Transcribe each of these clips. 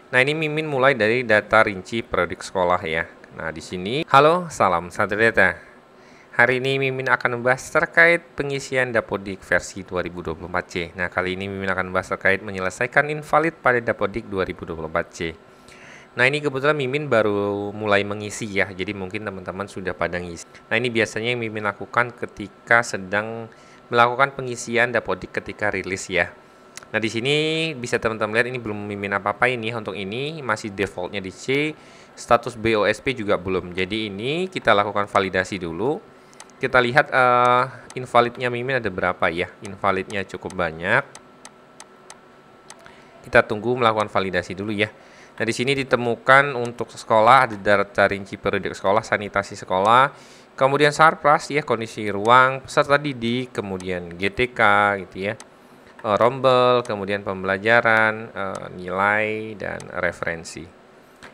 Nah, ini Mimin mulai dari data rinci periodik sekolah ya. Nah, di sini, halo, salam santri data. Hari ini Mimin akan membahas terkait pengisian Dapodik versi 2024C. Nah, kali ini Mimin akan membahas terkait menyelesaikan invalid pada Dapodik 2024C. Nah, ini kebetulan Mimin baru mulai mengisi ya, jadi mungkin teman-teman sudah pada ngisi. Nah, ini biasanya yang Mimin lakukan ketika sedang melakukan pengisian Dapodik ketika rilis ya. Nah, di sini bisa teman-teman lihat ini belum Mimin apa-apain ya, untuk ini masih defaultnya di C, status BOSP juga belum. Jadi ini kita lakukan validasi dulu. Kita lihat invalidnya Mimin ada berapa ya. Invalidnya cukup banyak. Kita tunggu melakukan validasi dulu ya. Nah, di sini ditemukan untuk sekolah ada data rinci periodik sekolah, sanitasi sekolah, kemudian sarpras ya, kondisi ruang, peserta didik, kemudian GTK gitu ya. Rombel, kemudian pembelajaran, nilai dan referensi.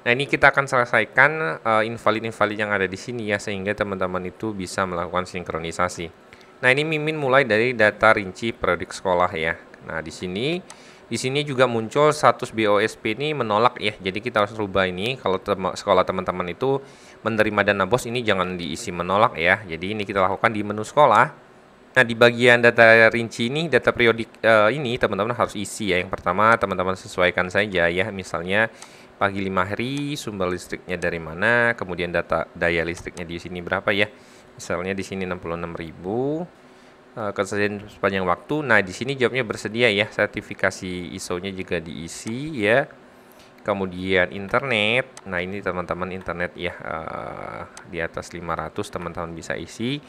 Nah, ini kita akan selesaikan invalid-invalid yang ada di sini ya, sehingga teman-teman itu bisa melakukan sinkronisasi. Nah, ini Mimin mulai dari data rinci periodik sekolah ya. Nah, di sini juga muncul status BOSP ini menolak ya. Jadi kita harus rubah ini kalau sekolah teman-teman itu menerima dana BOS, ini jangan diisi menolak ya. Jadi ini kita lakukan di menu sekolah. Nah, di bagian data rinci ini, data periodik ini teman-teman harus isi ya. Yang pertama teman-teman sesuaikan saja ya. Misalnya pagi 5 hari, sumber listriknya dari mana, kemudian data daya listriknya di sini berapa ya. Misalnya di sini 66.000, kesediaan sepanjang waktu. Nah, di sini jawabnya bersedia ya. Sertifikasi ISO-nya juga diisi ya. Kemudian internet. Nah, ini teman-teman internet ya, di atas 500 teman-teman bisa isi.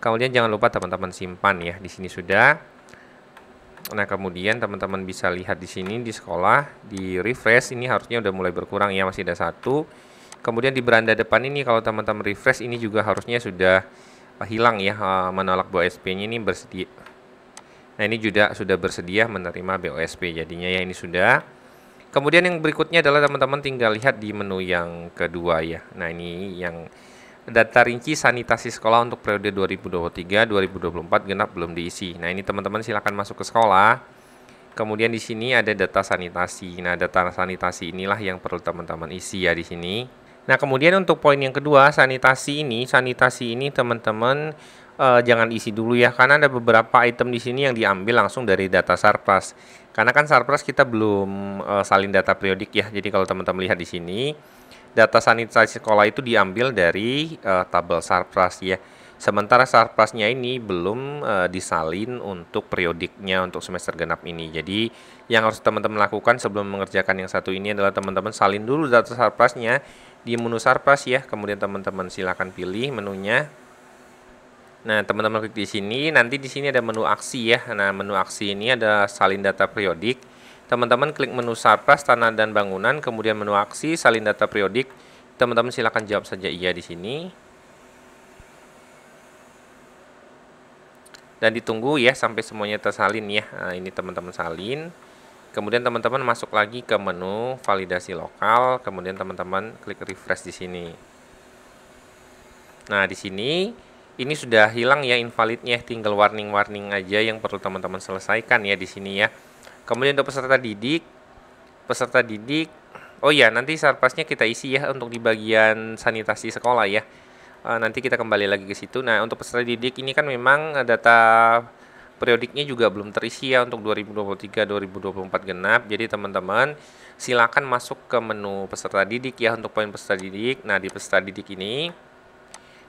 Kemudian jangan lupa teman-teman simpan ya. Di sini sudah. Nah, kemudian teman-teman bisa lihat di sini di sekolah, di refresh ini harusnya udah mulai berkurang ya, masih ada satu. Kemudian di beranda depan ini kalau teman-teman refresh ini juga harusnya sudah hilang ya, menolak BOSP-nya ini bersedia. Nah, ini juga sudah bersedia menerima BOSP jadinya ya, ini sudah. Kemudian yang berikutnya adalah teman-teman tinggal lihat di menu yang kedua ya. Nah, ini yang data rinci sanitasi sekolah untuk periode 2023-2024 genap belum diisi. Nah, ini teman-teman silakan masuk ke sekolah. Kemudian di sini ada data sanitasi. Nah, data sanitasi inilah yang perlu teman-teman isi ya di sini. Nah, kemudian untuk poin yang kedua, sanitasi ini teman-teman jangan isi dulu ya, karena ada beberapa item di sini yang diambil langsung dari data sarpras. Karena kan sarpras kita belum salin data periodik ya. Jadi kalau teman-teman lihat di sini, data sanitasi sekolah itu diambil dari tabel sarpras ya. Sementara sarprasnya ini belum disalin untuk periodiknya untuk semester genap ini. Jadi yang harus teman-teman lakukan sebelum mengerjakan yang satu ini adalah teman-teman salin dulu data sarprasnya di menu sarpras ya. Kemudian teman-teman silakan pilih menunya. Nah, teman-teman klik di sini, nanti di sini ada menu aksi ya. Nah, menu aksi ini ada salin data periodik. Teman-teman klik menu sarpras, tanah dan bangunan, kemudian menu aksi, salin data periodik. Teman-teman silakan jawab saja iya di sini. Dan ditunggu ya sampai semuanya tersalin ya. Nah, ini teman-teman salin. Kemudian teman-teman masuk lagi ke menu validasi lokal, kemudian teman-teman klik refresh di sini. Nah, di sini ini sudah hilang ya invalidnya, tinggal warning-warning aja yang perlu teman-teman selesaikan ya di sini ya. Kemudian untuk peserta didik, oh ya nanti sarpasnya kita isi ya untuk di bagian sanitasi sekolah ya. Nanti kita kembali lagi ke situ. Nah, untuk peserta didik ini kan memang data periodiknya juga belum terisi ya untuk 2023-2024 genap. Jadi teman-teman silakan masuk ke menu peserta didik ya untuk poin peserta didik. Nah, di peserta didik ini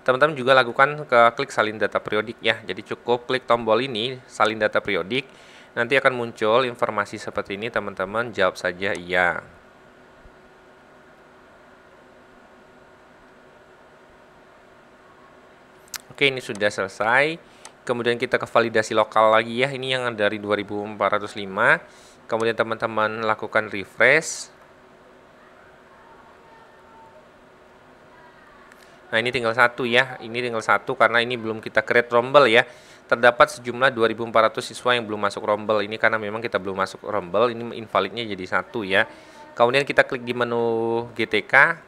teman-teman juga lakukan klik salin data periodik ya. Jadi cukup klik tombol ini salin data periodik. Nanti akan muncul informasi seperti ini, teman-teman jawab saja iya. Oke, ini sudah selesai. Kemudian kita ke validasi lokal lagi ya. Ini yang dari 2405. Kemudian teman-teman lakukan refresh. Nah, ini tinggal satu ya. Ini tinggal satu karena ini belum kita create rombel ya. Terdapat sejumlah 2.400 siswa yang belum masuk rombel. Ini karena memang kita belum masuk rombel. Ini invalidnya jadi satu ya. Kemudian kita klik di menu GTK.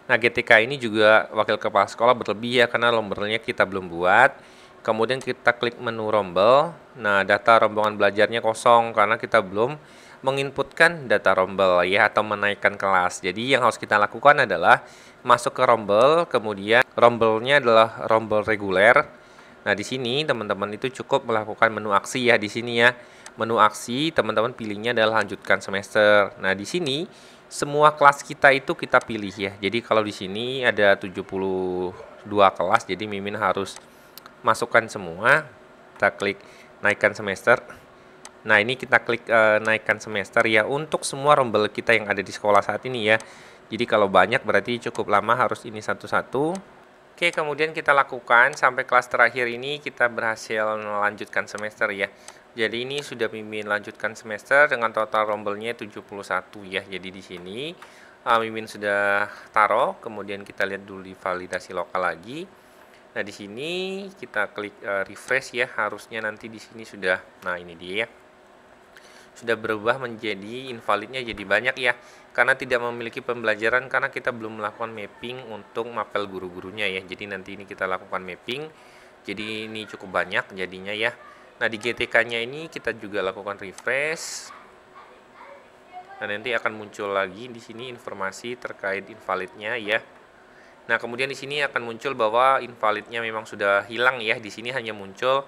Nah, GTK ini juga wakil kepala sekolah berlebih ya karena rombelnya kita belum buat. Kemudian kita klik menu rombel. Nah, data rombongan belajarnya kosong karena kita belum menginputkan data rombel ya, atau menaikkan kelas. Jadi yang harus kita lakukan adalah masuk ke rombel, kemudian rombelnya adalah rombel reguler. Nah, di sini teman-teman itu cukup melakukan menu aksi ya di sini ya. Menu aksi teman-teman pilihnya adalah lanjutkan semester. Nah, di sini semua kelas kita itu kita pilih ya. Jadi kalau di sini ada 72 kelas, jadi Mimin harus masukkan semua. Kita klik naikkan semester. Nah, ini kita klik naikkan semester ya untuk semua rombel kita yang ada di sekolah saat ini ya. Jadi kalau banyak berarti cukup lama harus ini satu-satu. Oke, kemudian kita lakukan sampai kelas terakhir ini kita berhasil melanjutkan semester ya. Jadi ini sudah Mimin lanjutkan semester dengan total rombelnya 71 ya. Jadi di sini Mimin sudah taruh, kemudian kita lihat dulu di validasi lokal lagi. Nah, di sini kita klik refresh ya, harusnya nanti di sini sudah. Nah, ini dia ya. Sudah berubah menjadi invalidnya jadi banyak ya. Karena tidak memiliki pembelajaran karena kita belum melakukan mapping untuk mapel guru-gurunya ya. Jadi nanti ini kita lakukan mapping. Jadi ini cukup banyak jadinya ya. Nah, di GTK-nya ini kita juga lakukan refresh. Nah, nanti akan muncul lagi di sini informasi terkait invalidnya ya. Nah, kemudian di sini akan muncul bahwa invalidnya memang sudah hilang ya. Di sini hanya muncul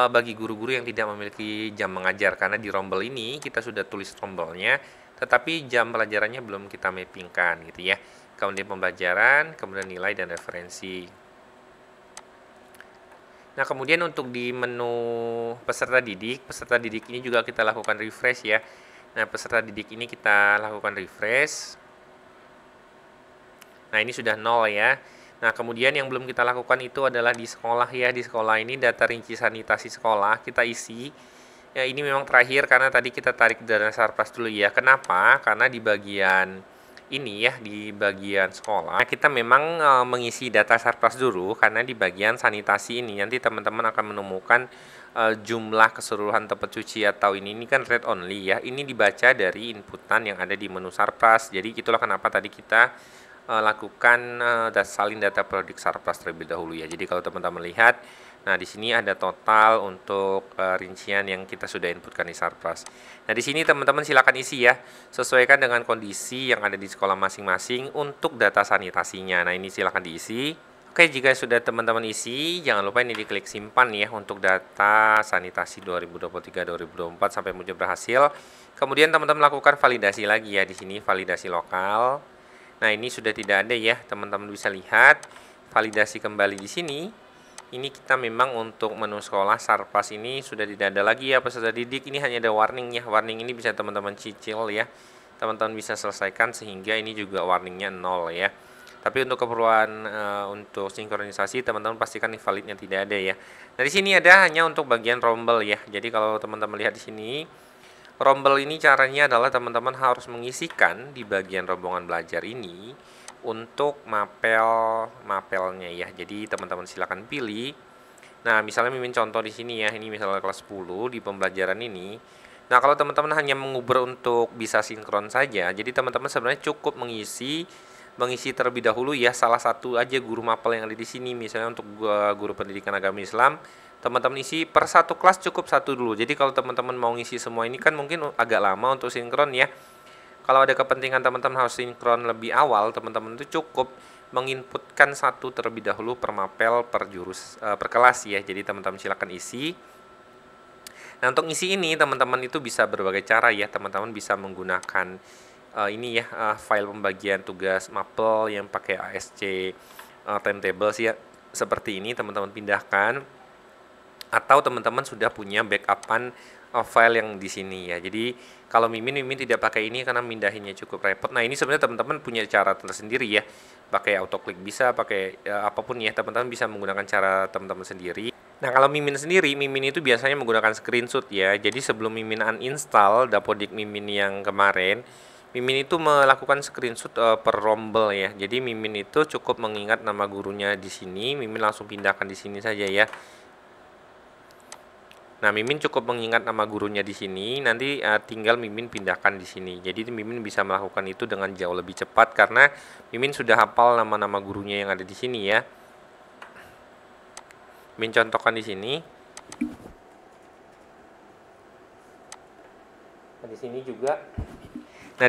bagi guru-guru yang tidak memiliki jam mengajar karena di rombel ini kita sudah tulis rombelnya, tetapi jam pelajarannya belum kita mappingkan gitu ya. Kemudian pembelajaran, kemudian nilai dan referensi. Nah, kemudian untuk di menu peserta didik ini juga kita lakukan refresh ya. Nah, peserta didik ini kita lakukan refresh. Nah, ini sudah 0 ya. Nah, kemudian yang belum kita lakukan itu adalah di sekolah ya. Di sekolah ini data rinci sanitasi sekolah kita isi. Ya, ini memang terakhir karena tadi kita tarik dana sarpras dulu ya. Kenapa? Karena di bagian ini ya, di bagian sekolah kita memang mengisi data sarpras dulu karena di bagian sanitasi ini nanti teman-teman akan menemukan jumlah keseluruhan tempat cuci atau ini kan read only ya. Ini dibaca dari inputan yang ada di menu sarpras. Jadi itulah kenapa tadi kita lakukan salin data periodik sarpras terlebih dahulu ya. Jadi kalau teman-teman lihat, nah di sini ada total untuk rincian yang kita sudah inputkan di sarpras. Nah, di sini teman-teman silakan isi ya, sesuaikan dengan kondisi yang ada di sekolah masing-masing untuk data sanitasinya. Nah, ini silakan diisi. Oke, jika sudah teman-teman isi, jangan lupa ini diklik simpan ya untuk data sanitasi 2023-2024 sampai muncul berhasil. Kemudian teman-teman lakukan validasi lagi ya di sini, validasi lokal. Nah, ini sudah tidak ada ya, teman-teman bisa lihat validasi kembali di sini. Ini kita memang untuk menu sekolah sarpras ini sudah tidak ada lagi ya peserta didik. Ini hanya ada warning ya. Warning ini bisa teman-teman cicil ya. Teman-teman bisa selesaikan sehingga ini juga warningnya 0 ya. Tapi untuk keperluan untuk sinkronisasi teman-teman pastikan invalidnya tidak ada ya. Nah, di sini ada hanya untuk bagian rombel ya. Jadi kalau teman-teman lihat di sini, rombel ini caranya adalah teman-teman harus mengisikan di bagian rombongan belajar ini untuk mapelnya ya. Jadi teman-teman silakan pilih. Nah, misalnya Mimin contoh di sini ya. Ini misalnya kelas 10 di pembelajaran ini. Nah, kalau teman-teman hanya mengubur untuk bisa sinkron saja, jadi teman-teman sebenarnya cukup mengisi terlebih dahulu ya salah satu aja guru mapel yang ada di sini. Misalnya untuk guru pendidikan agama Islam, teman-teman isi per satu kelas cukup satu dulu. Jadi kalau teman-teman mau ngisi semua ini kan mungkin agak lama untuk sinkron ya. Kalau ada kepentingan teman-teman harus sinkron lebih awal, teman-teman itu cukup menginputkan satu terlebih dahulu per mapel per kelas ya. Jadi teman-teman silakan isi. Nah, untuk isi ini teman-teman itu bisa berbagai cara ya. Teman-teman bisa menggunakan ini ya file pembagian tugas mapel yang pakai ASC timetables ya. Seperti ini teman-teman pindahkan. Atau teman-teman sudah punya backupan file yang di sini ya. Jadi kalau Mimin tidak pakai ini karena mindahinnya cukup repot. Nah, ini sebenarnya teman-teman punya cara tersendiri ya. Pakai autoclick bisa, pakai apapun ya, teman-teman bisa menggunakan cara teman-teman sendiri. Nah, kalau Mimin sendiri, Mimin itu biasanya menggunakan screenshot ya. Jadi sebelum Mimin uninstall Dapodik Mimin yang kemarin, Mimin itu melakukan screenshot per rombel ya. Jadi Mimin itu cukup mengingat nama gurunya di sini, Mimin langsung pindahkan di sini saja ya. Nah, Mimin cukup mengingat nama gurunya di sini, nanti tinggal Mimin pindahkan di sini. Jadi Mimin bisa melakukan itu dengan jauh lebih cepat karena Mimin sudah hafal nama-nama gurunya yang ada di sini ya. Mencontohkan di sini. Nah,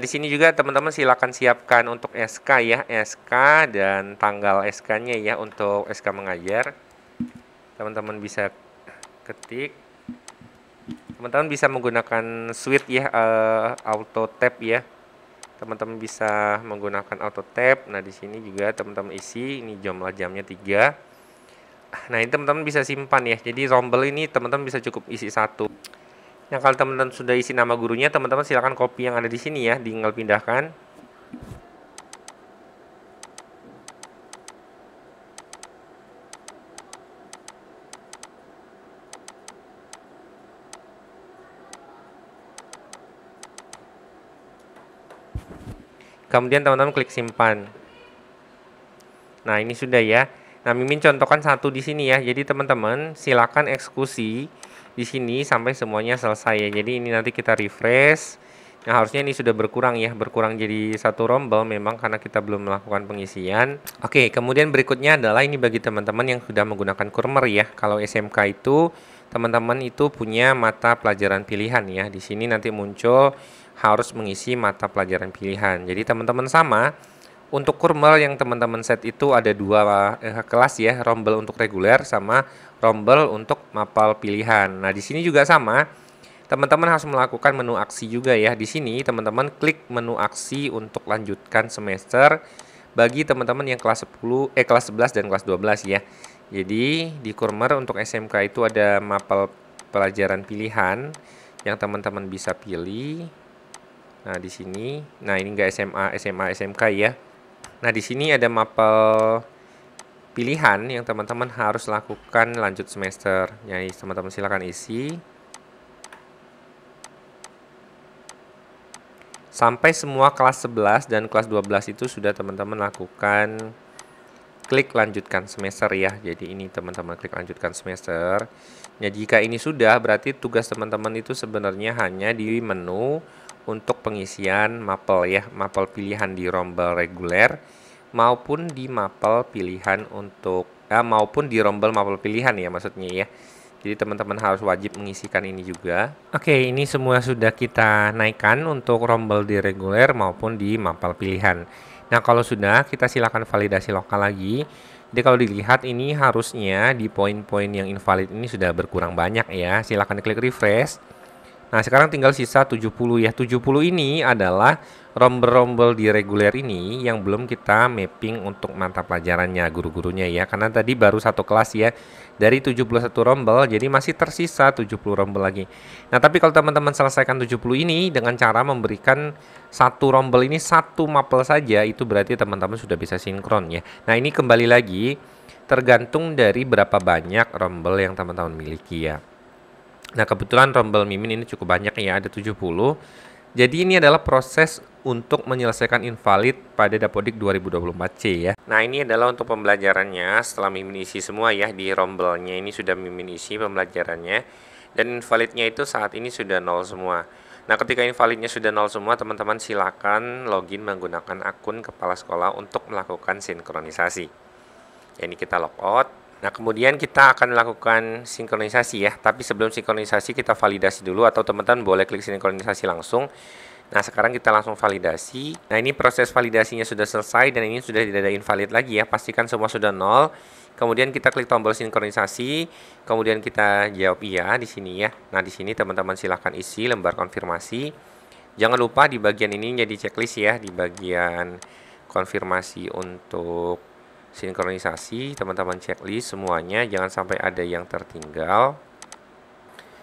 di sini juga teman-teman silakan siapkan untuk SK ya, SK dan tanggal SK-nya ya untuk SK mengajar. Teman-teman bisa ketik. Teman-teman bisa menggunakan suite ya, auto tab ya. Teman-teman bisa menggunakan auto tab. Nah, di sini juga teman-teman isi ini jumlah jamnya 3. Nah, ini teman-teman bisa simpan ya. Jadi rombel ini teman-teman bisa cukup isi 1. Nah, kalau teman-teman sudah isi nama gurunya, teman-teman silakan copy yang ada di sini ya, tinggal pindahkan. Kemudian teman-teman klik simpan. Nah, ini sudah ya. Nah, Mimin contohkan satu di sini ya. Jadi teman-teman silakan eksekusi di sini sampai semuanya selesai ya. Jadi ini nanti kita refresh. Nah, harusnya ini sudah berkurang ya. Berkurang jadi 1 rombel memang karena kita belum melakukan pengisian. Oke, kemudian berikutnya adalah ini bagi teman-teman yang sudah menggunakan Kurmer ya. Kalau SMK itu teman-teman itu punya mata pelajaran pilihan ya. Di sini nanti muncul harus mengisi mata pelajaran pilihan. Jadi teman-teman sama. Untuk Kurmer yang teman-teman set itu ada 2 kelas ya, rombel untuk reguler sama rombel untuk mapel pilihan. Nah, di sini juga sama. Teman-teman harus melakukan menu aksi juga ya. Di sini teman-teman klik menu aksi untuk lanjutkan semester bagi teman-teman yang kelas 11 dan kelas 12 ya. Jadi di Kurmer untuk SMK itu ada mapel pelajaran pilihan yang teman-teman bisa pilih. Nah, di sini, nah ini enggak SMA, SMK ya. Nah, di sini ada mapel pilihan yang teman-teman harus lakukan lanjut semester. Jadi teman-teman silakan isi. Sampai semua kelas 11 dan kelas 12 itu sudah teman-teman lakukan klik lanjutkan semester ya. Jadi ini teman-teman klik lanjutkan semester. Nah, jika ini sudah berarti tugas teman-teman itu sebenarnya hanya di menu untuk pengisian mapel ya, mapel pilihan di rombel reguler maupun di mapel pilihan maupun di rombel mapel pilihan ya maksudnya ya. Jadi teman-teman harus wajib mengisikan ini juga. Oke, ini semua sudah kita naikkan untuk rombel di reguler maupun di mapel pilihan. Nah, kalau sudah kita silakan validasi lokal lagi. Jadi kalau dilihat ini harusnya di poin-poin yang invalid ini sudah berkurang banyak ya. Silakan klik refresh. Nah, sekarang tinggal sisa 70 ya. 70 ini adalah rombel-rombel di reguler ini yang belum kita mapping untuk mata pelajarannya guru-gurunya ya. Karena tadi baru 1 kelas ya. Dari 71 rombel jadi masih tersisa 70 rombel lagi. Nah, tapi kalau teman-teman selesaikan 70 ini dengan cara memberikan 1 rombel ini 1 mapel saja, itu berarti teman-teman sudah bisa sinkron ya. Nah, ini kembali lagi tergantung dari berapa banyak rombel yang teman-teman miliki ya. Nah, kebetulan rombel Mimin ini cukup banyak ya, ada 70. Jadi ini adalah proses untuk menyelesaikan invalid pada Dapodik 2024C ya. Nah, ini adalah untuk pembelajarannya setelah Mimin isi semua ya di rombelnya ini sudah Mimin isi pembelajarannya. Dan invalidnya itu saat ini sudah 0 semua. Nah, ketika invalidnya sudah 0 semua, teman-teman silakan login menggunakan akun kepala sekolah untuk melakukan sinkronisasi. Ini kita logout. Nah, kemudian kita akan melakukan sinkronisasi ya. Tapi sebelum sinkronisasi kita validasi dulu atau teman-teman boleh klik sinkronisasi langsung. Nah, sekarang kita langsung validasi. Nah, ini proses validasinya sudah selesai dan ini sudah tidak ada invalid lagi ya. Pastikan semua sudah 0. Kemudian kita klik tombol sinkronisasi. Kemudian kita jawab iya di sini ya. Nah, di sini teman-teman silahkan isi lembar konfirmasi. Jangan lupa di bagian ini jadi checklist ya. Di bagian konfirmasi untuk sinkronisasi, teman-teman checklist semuanya, jangan sampai ada yang tertinggal.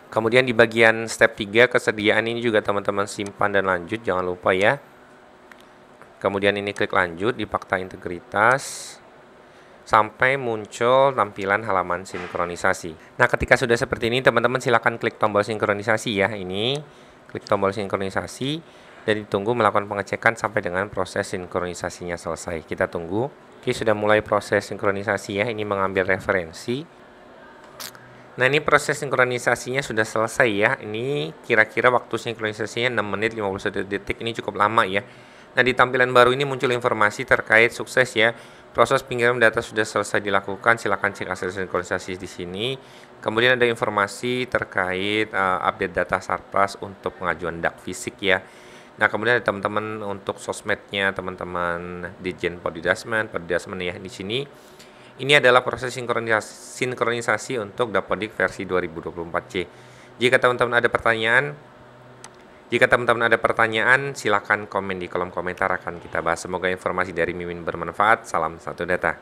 Kemudian di bagian step 3 kesediaan ini juga teman-teman simpan dan lanjut, jangan lupa ya. Kemudian ini klik lanjut di fakta integritas sampai muncul tampilan halaman sinkronisasi. Nah, ketika sudah seperti ini teman-teman silakan klik tombol sinkronisasi ya. Ini klik tombol sinkronisasi dan ditunggu melakukan pengecekan sampai dengan proses sinkronisasinya selesai. Kita tunggu. Oke, sudah mulai proses sinkronisasi ya. Ini mengambil referensi. Nah, ini proses sinkronisasinya sudah selesai ya. Ini kira-kira waktu sinkronisasinya 6 menit 51 detik. Ini cukup lama ya. Nah, di tampilan baru ini muncul informasi terkait sukses ya Proses pengiriman data sudah selesai dilakukan, silakan cek hasil sinkronisasi di sini. Kemudian ada informasi terkait update data Sarpras untuk pengajuan DAK fisik ya. Nah, kemudian ada teman-teman untuk sosmednya teman-teman Ditjen Podidasmen ya di sini. Ini adalah proses sinkronisasi untuk Dapodik versi 2024C. Jika teman-teman ada pertanyaan, silakan komen di kolom komentar, akan kita bahas. Semoga informasi dari Mimin bermanfaat. Salam satu data.